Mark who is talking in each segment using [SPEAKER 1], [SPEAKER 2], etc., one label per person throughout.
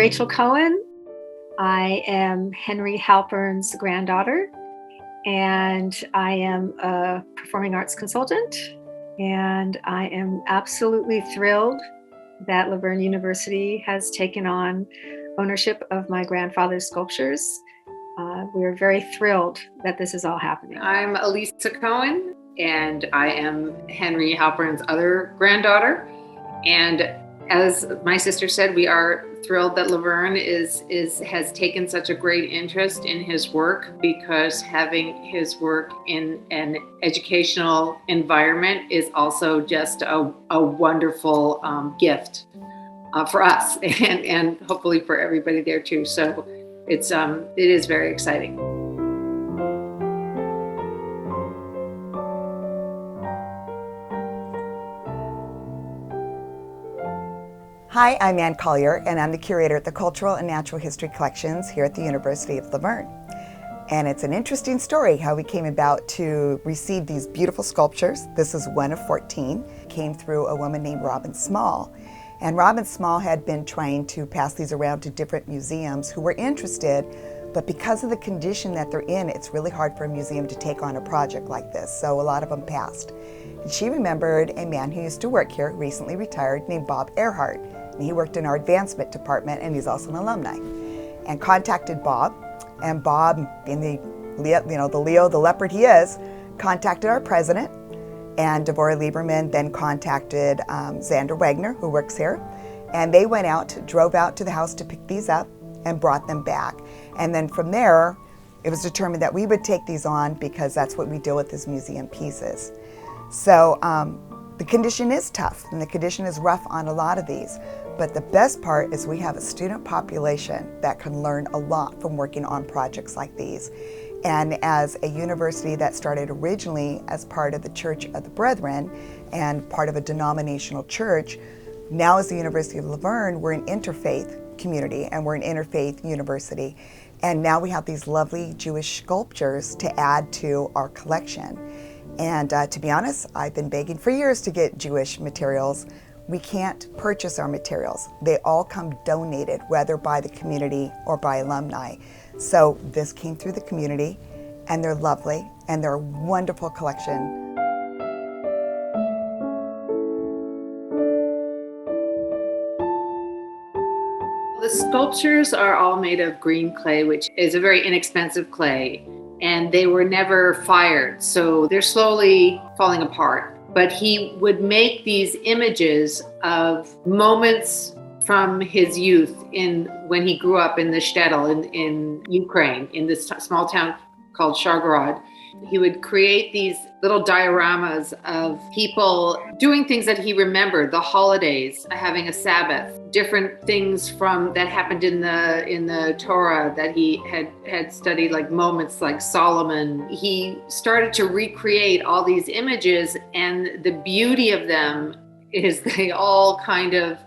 [SPEAKER 1] Rachel Cohen. I am Henry Halpern's granddaughter, and I am a performing arts consultant. And I am absolutely thrilled that Laverne University has taken on ownership of my grandfather's sculptures. We're very thrilled that this is all happening.
[SPEAKER 2] I'm Elisa Cohen, and I am Henry Halpern's other granddaughter. And as my sister said, we are thrilled that Laverne has taken such a great interest in his work, because having his work in an educational environment is also just a wonderful gift for us and hopefully for everybody there too. So it is very exciting.
[SPEAKER 3] Hi, I'm Ann Collier, and I'm the curator at the Cultural and Natural History Collections here at the University of Laverne. And it's an interesting story how we came about to receive these beautiful sculptures. This is one of 14. It came through a woman named Robin Small. And Robin Small had been trying to pass these around to different museums who were interested, but because of the condition that they're in, it's really hard for a museum to take on a project like this, so a lot of them passed. And she remembered a man who used to work here, recently retired, named Bob Earhart. And he worked in our advancement department, and he's also an alumni. And contacted Bob, and Bob, being the Leo, the leopard he is, contacted our president, and Deborah Lieberman then contacted Xander Wagner, who works here, and they drove out to the house to pick these up and brought them back. And then from there, it was determined that we would take these on because that's what we deal with as museum pieces. So the condition is tough, and the condition is rough on a lot of these. But the best part is we have a student population that can learn a lot from working on projects like these. And as a university that started originally as part of the Church of the Brethren and part of a denominational church, now as the University of Laverne, we're an interfaith community and we're an interfaith university. And now we have these lovely Jewish sculptures to add to our collection. And to be honest, I've been begging for years to get Jewish materials. We can't purchase our materials. They all come donated, whether by the community or by alumni. So this came through the community, and they're lovely, and they're a wonderful collection.
[SPEAKER 2] The sculptures are all made of green clay, which is a very inexpensive clay, and they were never fired, so they're slowly falling apart. But he would make these images of moments from his youth when he grew up in the shtetl in Ukraine, in this small town called Shargorod. He would create these little dioramas of people doing things that he remembered, the holidays, having a Sabbath, different things that happened in the Torah that he had studied, like moments like Solomon. He started to recreate all these images, and the beauty of them is they all kind of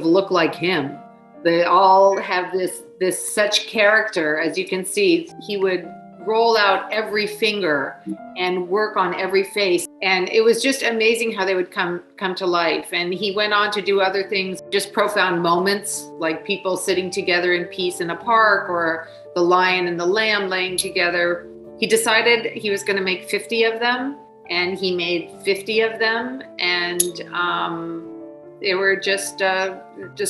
[SPEAKER 2] look like him. They all have this such character. As you can see, he would roll out every finger and work on every face. And it was just amazing how they would come to life. And he went on to do other things, just profound moments, like people sitting together in peace in a park, or the lion and the lamb laying together. He decided he was going to make 50 of them, and he made 50 of them. And they were just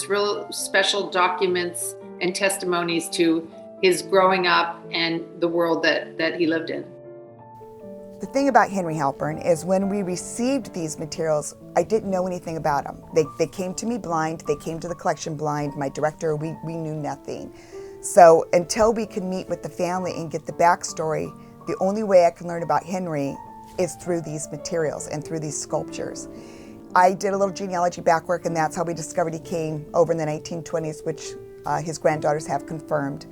[SPEAKER 2] real special documents and testimonies to his growing up and the world that he lived in.
[SPEAKER 3] The thing about Henry Halpern is when we received these materials, I didn't know anything about them. They came to me blind, they came to the collection blind. My director, we knew nothing. So until we could meet with the family and get the backstory, the only way I can learn about Henry is through these materials and through these sculptures. I did a little genealogy backwork, and that's how we discovered he came over in the 1920s, which his granddaughters have confirmed.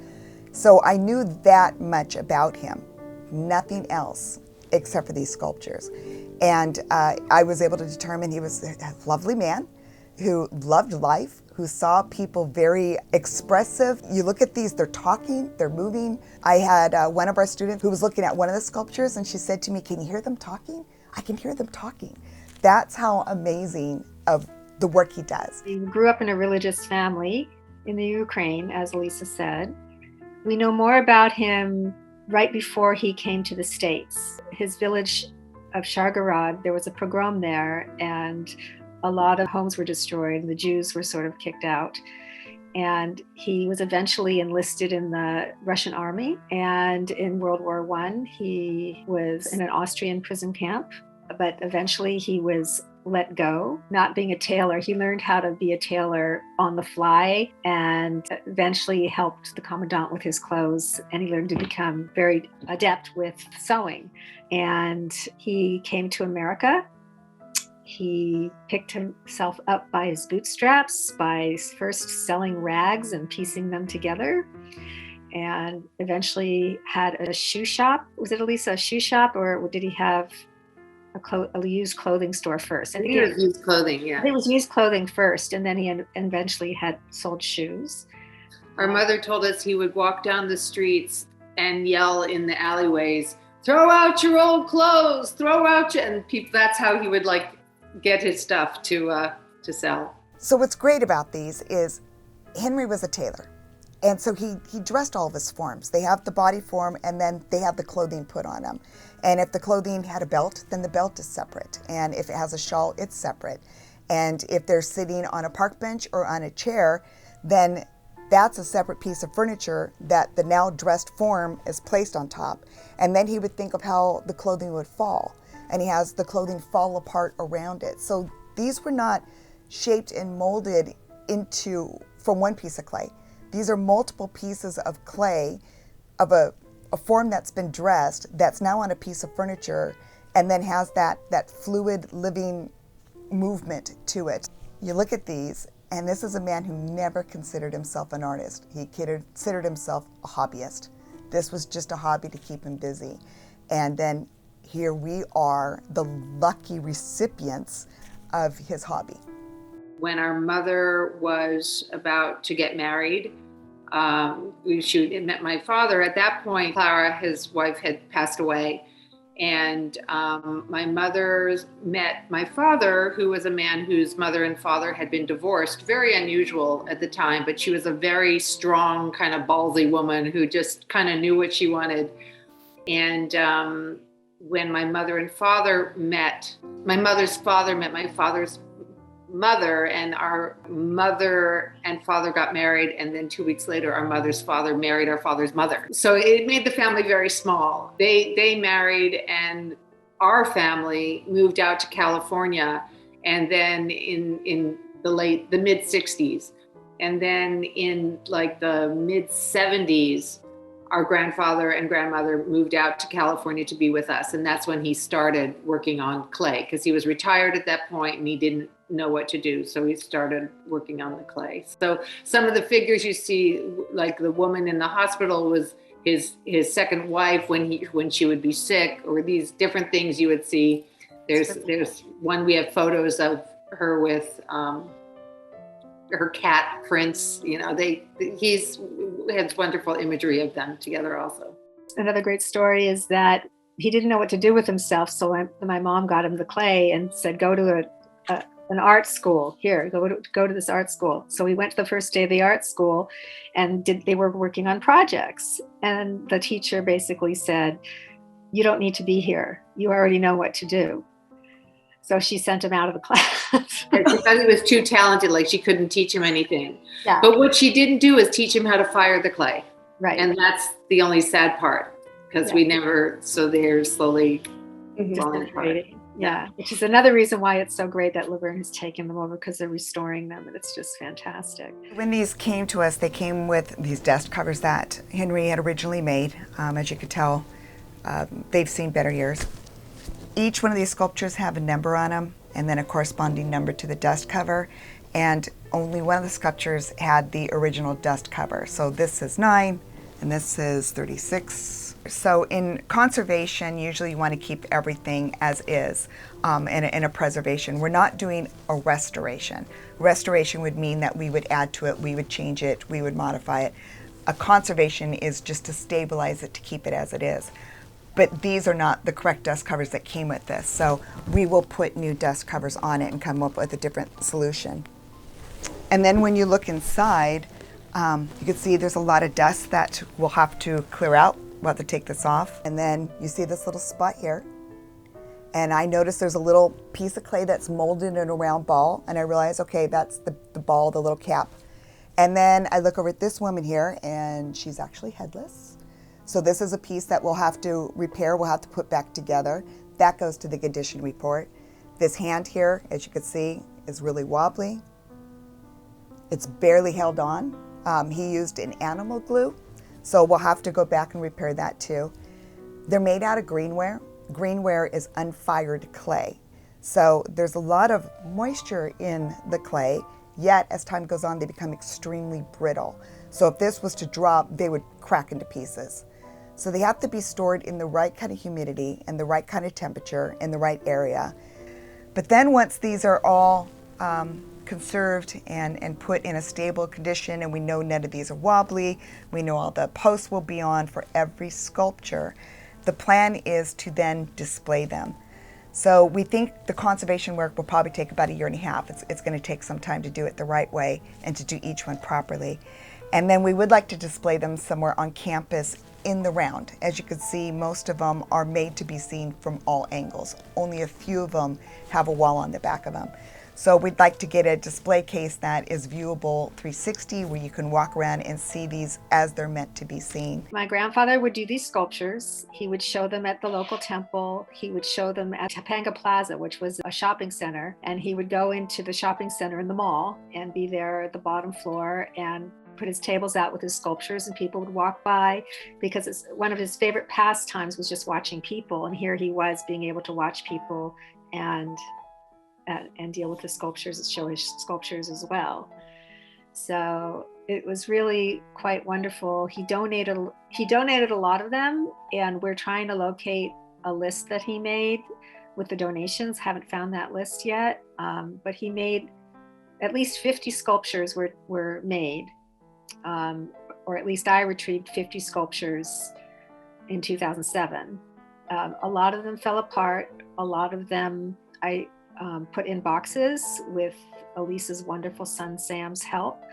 [SPEAKER 3] So I knew that much about him, nothing else except for these sculptures. And I was able to determine he was a lovely man who loved life, who saw people very expressive. You look at these, they're talking, they're moving. I had one of our students who was looking at one of the sculptures, and she said to me, "Can you hear them talking?" I can hear them talking. That's how amazing of the work he does.
[SPEAKER 1] He grew up in a religious family, in the Ukraine, as Elisa said. We know more about him right before he came to the States. His village of Shargorod, there was a pogrom there, and a lot of homes were destroyed, and the Jews were sort of kicked out. And he was eventually enlisted in the Russian army. And in World War I, he was in an Austrian prison camp, but eventually he was let go. Not being a tailor, he learned how to be a tailor on the fly, and eventually helped the commandant with his clothes. And he learned to become very adept with sewing. And he came to America. He picked himself up by his bootstraps by first selling rags and piecing them together, and eventually had a shoe shop. Was it, Elisa, a shoe shop, or did he have a used clothing store first?
[SPEAKER 2] I think it was used clothing, yeah.
[SPEAKER 1] It was used clothing first, and then he eventually had sold shoes.
[SPEAKER 2] Our mother told us he would walk down the streets and yell in the alleyways, "Throw out your old clothes, throw out your," and people, that's how he would get his stuff to sell.
[SPEAKER 3] So what's great about these is Henry was a tailor. And so he dressed all of his forms. They have the body form, and then they have the clothing put on them. And if the clothing had a belt, then the belt is separate. And if it has a shawl, it's separate. And if they're sitting on a park bench or on a chair, then that's a separate piece of furniture that the now dressed form is placed on top. And then he would think of how the clothing would fall. And he has the clothing fall apart around it. So these were not shaped and molded from one piece of clay. These are multiple pieces of clay of a form that's been dressed, that's now on a piece of furniture, and then has that fluid living movement to it. You look at these, and this is a man who never considered himself an artist. He considered himself a hobbyist. This was just a hobby to keep him busy. And then here we are, the lucky recipients of his hobby.
[SPEAKER 2] When our mother was about to get married, she met my father. At that point, Clara, his wife, had passed away. And my mother met my father, who was a man whose mother and father had been divorced. Very unusual at the time, but she was a very strong, kind of ballsy woman who just kind of knew what she wanted. And when my mother and father met, my mother's father met my father's mother, and our mother and father got married, and then 2 weeks later our mother's father married our father's mother. So it made the family very small. They married, and our family moved out to California, and then in the mid 60s, and then in the mid 70s our grandfather and grandmother moved out to California to be with us. And that's when he started working on clay, because he was retired at that point and he didn't know what to do. So he started working on the clay. So some of the figures you see, like the woman in the hospital, was his second wife when she would be sick, or these different things you would see. There's one, we have photos of her with her cat Prince. He's has wonderful imagery of them together also.
[SPEAKER 1] Another great story is that he didn't know what to do with himself, so my mom got him the clay and said, go to an art school. Here, go to this art school. So we went to the first day of the art school, and they were working on projects, and the teacher basically said, you don't need to be here, you already know what to do. So she sent him out of the class.
[SPEAKER 2] She thought he was too talented, she couldn't teach him anything.
[SPEAKER 1] Yeah.
[SPEAKER 2] But what she didn't do is teach him how to fire the clay.
[SPEAKER 1] Right.
[SPEAKER 2] And that's the only sad part, because they're slowly falling apart.
[SPEAKER 1] Yeah, which is another reason why it's so great that Laverne has taken them over, because they're restoring them, and it's just fantastic.
[SPEAKER 3] When these came to us, they came with these dust covers that Henry had originally made. As you could tell, they've seen better years. Each one of these sculptures have a number on them, and then a corresponding number to the dust cover. And only one of the sculptures had the original dust cover. So this is 9, and this is 36. So in conservation, usually you want to keep everything as is in a preservation. We're not doing a restoration. Restoration would mean that we would add to it, we would change it, we would modify it. A conservation is just to stabilize it, to keep it as it is. But these are not the correct dust covers that came with this. So we will put new dust covers on it and come up with a different solution. And then when you look inside, You can see there's a lot of dust that we'll have to clear out. We'll have to take this off. And then you see this little spot here. And I noticed there's a little piece of clay that's molded in a round ball. And I realized, okay, that's the ball, the little cap. And then I look over at this woman here, and she's actually headless. So this is a piece that we'll have to repair, we'll have to put back together. That goes to the condition report. This hand here, as you can see, is really wobbly. It's barely held on. He used an animal glue, so we'll have to go back and repair that too. They're made out of greenware. Greenware is unfired clay. So there's a lot of moisture in the clay, yet as time goes on, they become extremely brittle. So if this was to drop, they would crack into pieces. So they have to be stored in the right kind of humidity and the right kind of temperature in the right area. But then once these are all conserved and put in a stable condition, and we know none of these are wobbly, we know all the posts will be on for every sculpture, the plan is to then display them. So we think the conservation work will probably take about 1.5 years. It's going to take some time to do it the right way and to do each one properly. And then we would like to display them somewhere on campus in the round. As you can see, most of them are made to be seen from all angles. Only a few of them have a wall on the back of them. So we'd like to get a display case that is viewable 360, where you can walk around and see these as they're meant to be seen.
[SPEAKER 1] My grandfather would do these sculptures. He would show them at the local temple. He would show them at Topanga Plaza, which was a shopping center. And he would go into the shopping center in the mall and be there at the bottom floor and put his tables out with his sculptures, and people would walk by, because it's one of his favorite pastimes was just watching people. And here he was being able to watch people and deal with the sculptures and show his sculptures as well. So it was really quite wonderful. He donated a lot of them, and we're trying to locate a list that he made with the donations. Haven't found that list yet, but he made at least 50 sculptures were made, or at least I retrieved 50 sculptures in 2007. A lot of them fell apart. A lot of them I put in boxes with Elisa's wonderful son Sam's help,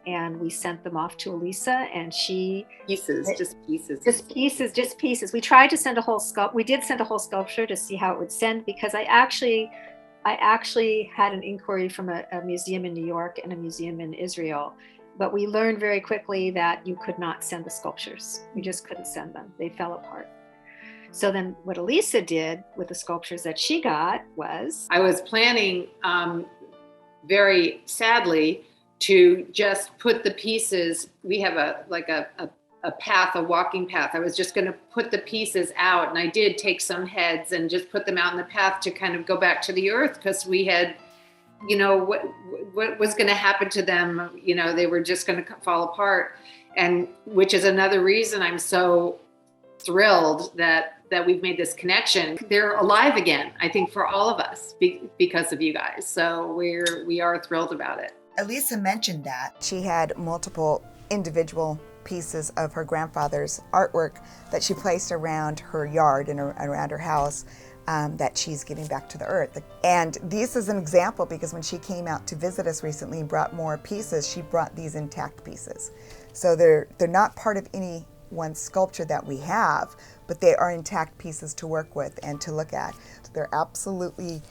[SPEAKER 1] and we sent them off to Elisa, and just pieces. We tried to send a whole we did send a whole sculpture to see how it would send, because I actually had an inquiry from a museum in New York and a museum in Israel, but we learned very quickly that you could not send the sculptures. We just couldn't send them. They fell apart. So then what Elisa did with the sculptures that she got was...
[SPEAKER 2] I was planning, very sadly, to just put the pieces, we have a path, a walking path. I was just going to put the pieces out, and I did take some heads and just put them out in the path to kind of go back to the earth, because we had, what was going to happen to them, they were just going to fall apart. And which is another reason I'm so thrilled that we've made this connection. They're alive again, I think, for all of us because of you guys. So we are thrilled about it.
[SPEAKER 3] Elisa mentioned that she had multiple individual pieces of her grandfather's artwork that she placed around her yard and around her house, that she's giving back to the earth. And this is an example, because when she came out to visit us recently and brought more pieces, she brought these intact pieces. So they're not part of any one sculpture that we have, but they are intact pieces to work with and to look at. They're absolutely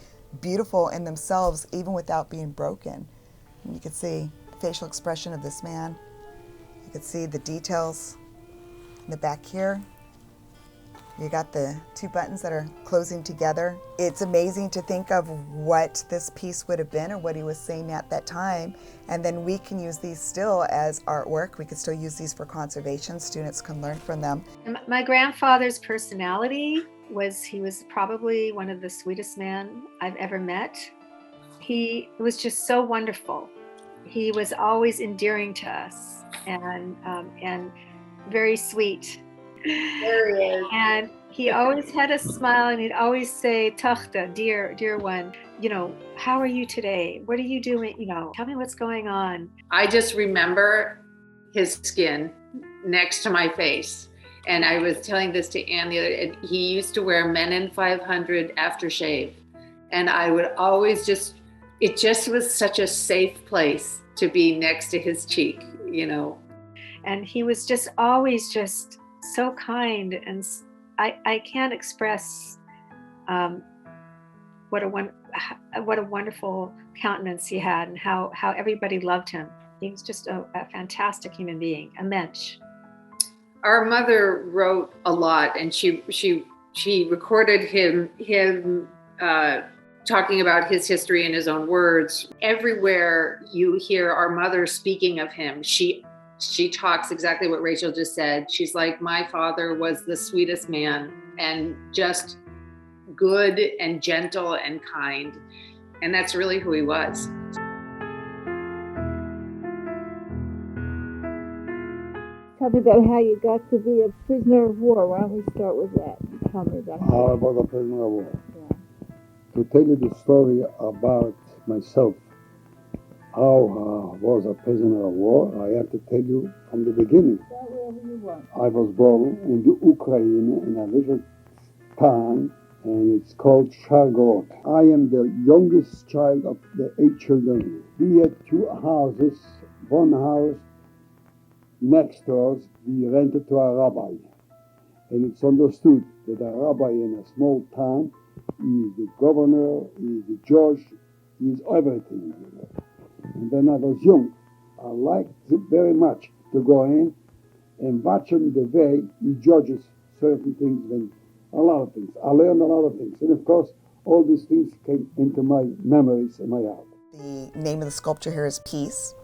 [SPEAKER 3] beautiful in themselves, even without being broken. And you can see the facial expression of this man. You can see the details in the back here. You got the 2 buttons that are closing together. It's amazing to think of what this piece would have been, or what he was saying at that time. And then we can use these still as artwork. We can still use these for conservation. Students can learn from them.
[SPEAKER 1] My grandfather's personality he was probably one of the sweetest men I've ever met. He was just so wonderful. He was always endearing to us and very sweet.
[SPEAKER 2] There he is.
[SPEAKER 1] And he always had a smile, and he'd always say, Tochter, dear one, how are you today? What are you doing? Tell me what's going on.
[SPEAKER 2] I just remember his skin next to my face. And I was telling this to Anne the other day, he used to wear Menon 500 aftershave. And I would always it just was such a safe place to be next to his cheek,
[SPEAKER 1] And he was just always just so kind, and I can't express what a wonderful countenance he had, and how everybody loved him. He was just a fantastic human being, a mensch.
[SPEAKER 2] Our mother wrote a lot, and she recorded him talking about his history in his own words. Everywhere you hear our mother speaking of him, she talks exactly what Rachel just said. She's like, my father was the sweetest man, and just good and gentle and kind. And that's really who he was.
[SPEAKER 4] Tell me about how you got to be a prisoner of war. Why don't we start with that? Tell me about
[SPEAKER 5] How I was a prisoner of war.
[SPEAKER 4] Yeah.
[SPEAKER 5] To tell you the story about myself, how I was a prisoner of war, I have to tell you from the beginning.
[SPEAKER 4] Start wherever you want.
[SPEAKER 5] I was born in the Ukraine in a little town, and it's called Shargorod. I am the youngest child of the 8 children. We had 2 houses. One house next to us, we rented to a rabbi. And it's understood that a rabbi in a small town is the governor, is the judge, is everything. And when I was young, I liked it very much to go in and watch him the way he judges certain things, and a lot of things. I learned a lot of things. And of course, all these things came into my memories and my heart.
[SPEAKER 3] The name of the sculpture here is Peace.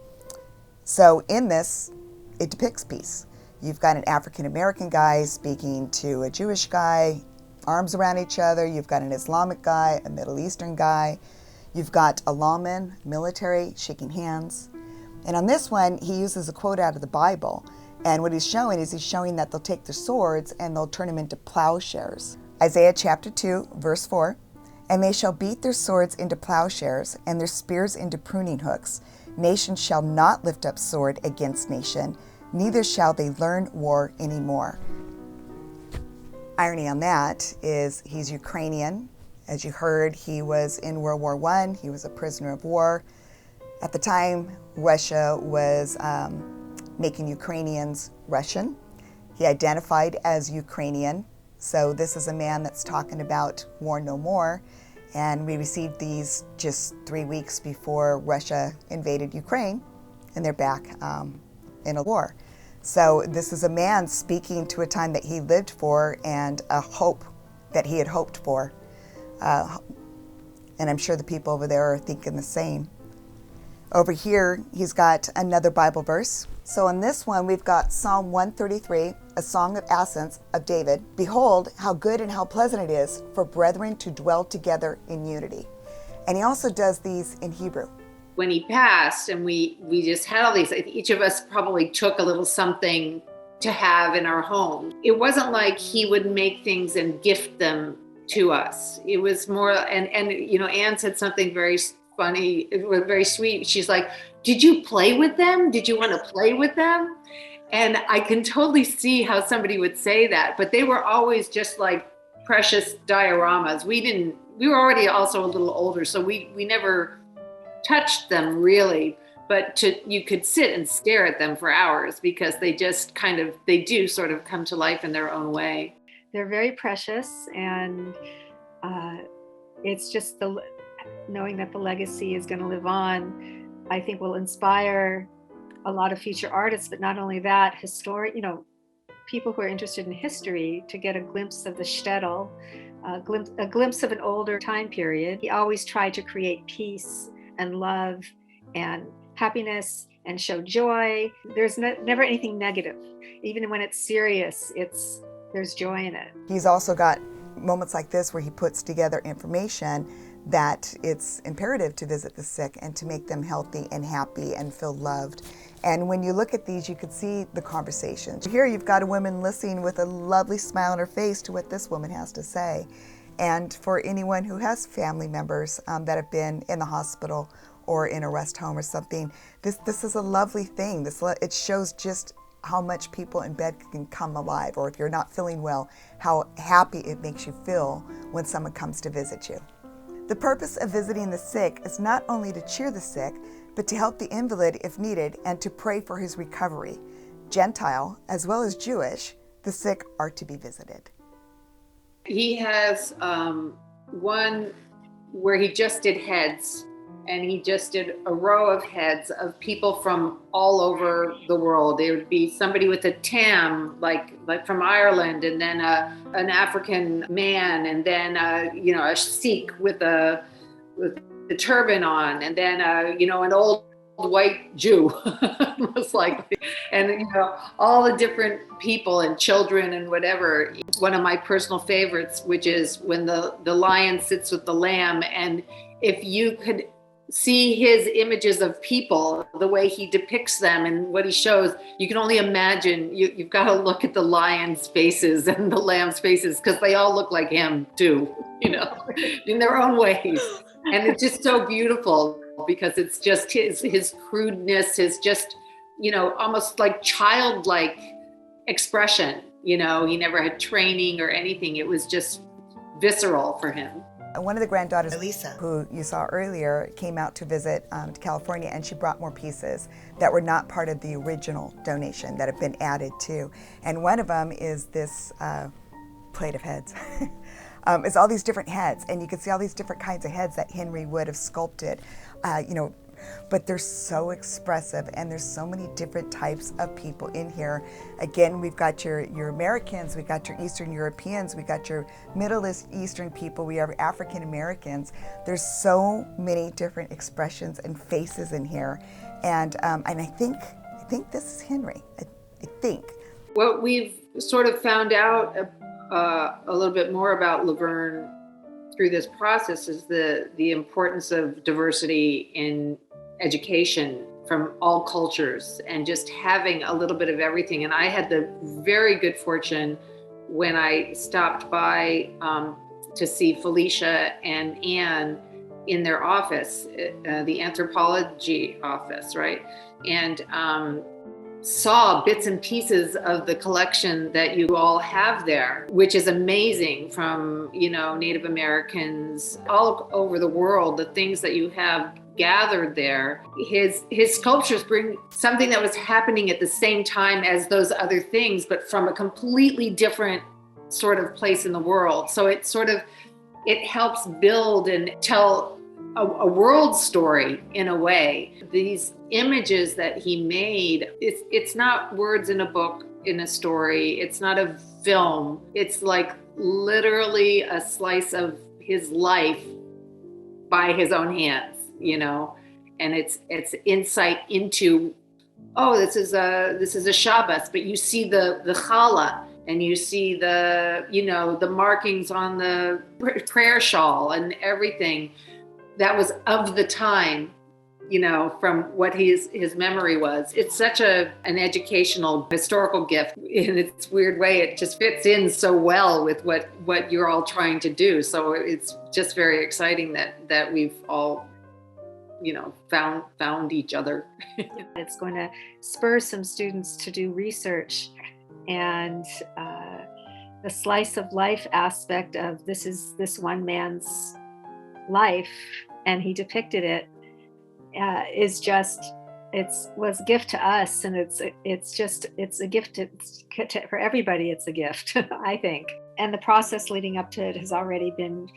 [SPEAKER 3] So in this, it depicts peace. You've got an African-American guy speaking to a Jewish guy, arms around each other. You've got an Islamic guy, a Middle Eastern guy. You've got a lawman, military, shaking hands. And on this one, he uses a quote out of the Bible. And what he's showing that they'll take their swords and they'll turn them into plowshares. Isaiah chapter 2, verse 4, and they shall beat their swords into plowshares and their spears into pruning hooks. Nation shall not lift up sword against nation, neither shall they learn war anymore. Irony on that is he's Ukrainian. As you heard, he was in World War I. He was a prisoner of war. At the time, Russia was making Ukrainians Russian. He identified as Ukrainian. So this is a man that's talking about war no more. And we received these just 3 weeks before Russia invaded Ukraine, and they're back in a war. So this is a man speaking to a time that he lived for and a hope that he had hoped for. And I'm sure the people over there are thinking the same. Over here, he's got another Bible verse. So in this one, we've got Psalm 133, a song of ascents of David. Behold, how good and how pleasant it is for brethren to dwell together in unity. And he also does these in Hebrew.
[SPEAKER 2] When he passed, and we just had all these, each of us probably took a little something to have in our home. It wasn't like he would make things and gift them to us. It was more, and you know, Anne said something very funny, it was very sweet. She's like, did you play with them? Did you want to play with them? And I can totally see how somebody would say that, but they were always just like precious dioramas. We were already also a little older, so we never touched them really, but you could sit and stare at them for hours because they just they do sort of come to life in their own way.
[SPEAKER 1] They're very precious, and it's just knowing that the legacy is going to live on, I think will inspire a lot of future artists, but not only that, people who are interested in history to get a glimpse of the shtetl, a glimpse of an older time period. He always tried to create peace and love and happiness and show joy. There's never anything negative. Even when it's serious, there's joy in it.
[SPEAKER 3] He's also got moments like this where he puts together information that it's imperative to visit the sick and to make them healthy and happy and feel loved. And when you look at these, you can see the conversations. Here you've got a woman listening with a lovely smile on her face to what this woman has to say. And for anyone who has family members that have been in the hospital or in a rest home or something, this is a lovely thing. It shows just how much people in bed can come alive, or if you're not feeling well, how happy it makes you feel when someone comes to visit you. The purpose of visiting the sick is not only to cheer the sick, but to help the invalid if needed and to pray for his recovery. Gentile as well as Jewish, the sick are to be visited.
[SPEAKER 2] He has one where he just did heads, and he just did a row of heads of people from all over the world. It would be somebody with a tam, like from Ireland, and then an African man, and then a Sikh with the turban on, and then an old white Jew, most likely, and all the different people and children and whatever. One of my personal favorites, which is when the lion sits with the lamb, and if you could see his images of people, the way he depicts them and what he shows, you can only imagine. You've got to look at the lion's faces and the lamb's faces, because they all look like him too, in their own ways. And it's just so beautiful, because it's just his crudeness, his just, almost like childlike expression. He never had training or anything. It was just visceral for him.
[SPEAKER 3] One of the granddaughters, Elisa, who you saw earlier, came out to visit California, and she brought more pieces that were not part of the original donation that have been added to. And one of them is this plate of heads. It's all these different heads, and you can see all these different kinds of heads that Henry would have sculpted, but they're so expressive, and there's so many different types of people in here. Again, we've got your Americans, we've got your Eastern Europeans, we got your Middle Eastern people, we have African Americans. There's so many different expressions and faces in here, and I think this is Henry. I think.
[SPEAKER 2] What we've sort of found out a little bit more about Laverne through this process is the importance of diversity in education from all cultures, and just having a little bit of everything. And I had the very good fortune when I stopped by to see Felicia and Anne in their office, the anthropology office, right? And saw bits and pieces of the collection that you all have there, which is amazing, from Native Americans all over the world, the things that you have gathered there. His sculptures bring something that was happening at the same time as those other things, but from a completely different sort of place in the world. So it helps build and tell a world story in a way. These images that he made, it's not words in a book, in a story. It's not a film. It's like literally a slice of his life by his own hands, and it's insight into, this is a Shabbos, but you see the challah, and you see the markings on the prayer shawl and everything that was of the time, from what his memory was. It's such an educational, historical gift. In its weird way, it just fits in so well with what you're all trying to do. So it's just very exciting that we've all, found each other.
[SPEAKER 1] It's going to spur some students to do research, and the slice of life aspect of this is this one man's life, and he depicted it, was a gift to us, and it's a gift for everybody. It's a gift, I think. And the process leading up to it has already been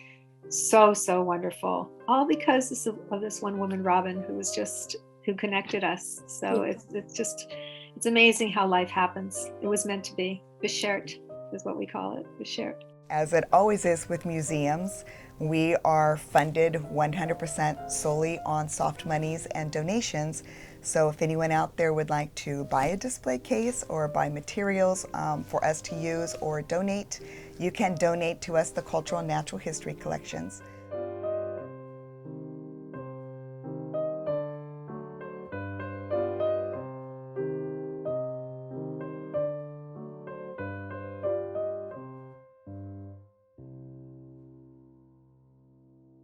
[SPEAKER 1] so wonderful, all because of this one woman, Robin, who connected us. So it's amazing how life happens. It was meant to be. Beshert is what we call it. Beshert.
[SPEAKER 3] As it always is with museums, we are funded 100% solely on soft monies and donations. So if anyone out there would like to buy a display case or buy materials for us to use or donate, you can donate to us, the Cultural and Natural History Collections.